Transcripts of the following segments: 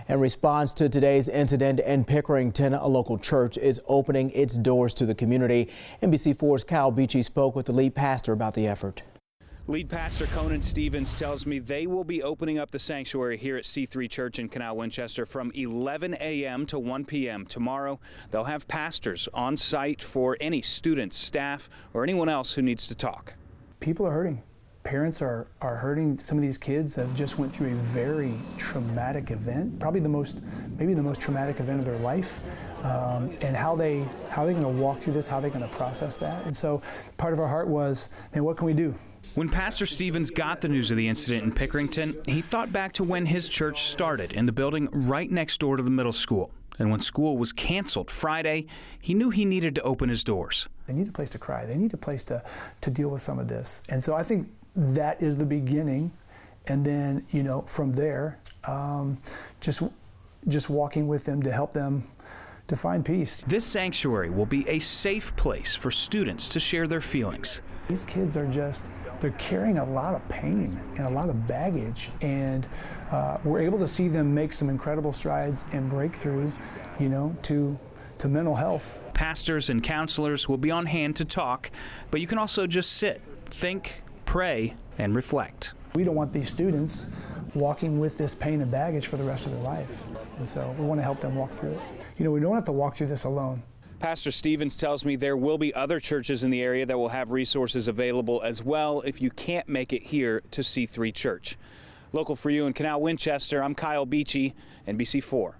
In response to today's incident in Pickerington, a local church is opening its doors to the community. NBC4's Kyle Beachy spoke with the lead pastor about the effort. Lead pastor Conan Stevens tells me they will be opening up the sanctuary here at C3 Church in Canal Winchester from 11 a.m. to 1 p.m. tomorrow. They'll have pastors on site for any students, staff, or anyone else who needs to talk. People are hurting. Parents are hurting. Some of these kids have just went through a very traumatic event, probably maybe the most traumatic event of their life. And how they going to walk through this, how they're going to process that. And so part of our heart was, man, what can we do? When Pastor Stevens got the news of the incident in Pickerington, he thought back to when his church started in the building right next door to the middle school. And when school was canceled Friday, he knew he needed to open his doors. They need a place to cry. They need a place to deal with some of this. And so I think that is the beginning. And then, you know, from there, just walking with them to help them to find peace. This sanctuary will be a safe place for students to share their feelings. These kids are they're carrying a lot of pain and a lot of baggage, and we're able to see them make some incredible strides and breakthrough, you know, to mental health. Pastors and counselors will be on hand to talk, but you can also just sit, think, pray, and reflect. We don't want these students walking with this pain and baggage for the rest of their life, and so we want to help them walk through it. You know, we don't have to walk through this alone. Pastor Stevens tells me there will be other churches in the area that will have resources available as well if you can't make it here to C3 Church. Local for you in Canal Winchester, I'm Kyle Beachy, NBC4.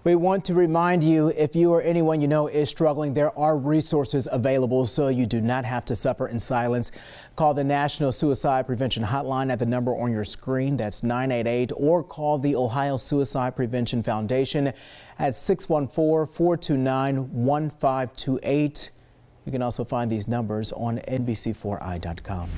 We want to remind you, if you or anyone you know is struggling, there are resources available so you do not have to suffer in silence. Call the National Suicide Prevention Hotline at the number on your screen. That's 988, or call the Ohio Suicide Prevention Foundation at 614-429-1528. You can also find these numbers on NBC4i.com.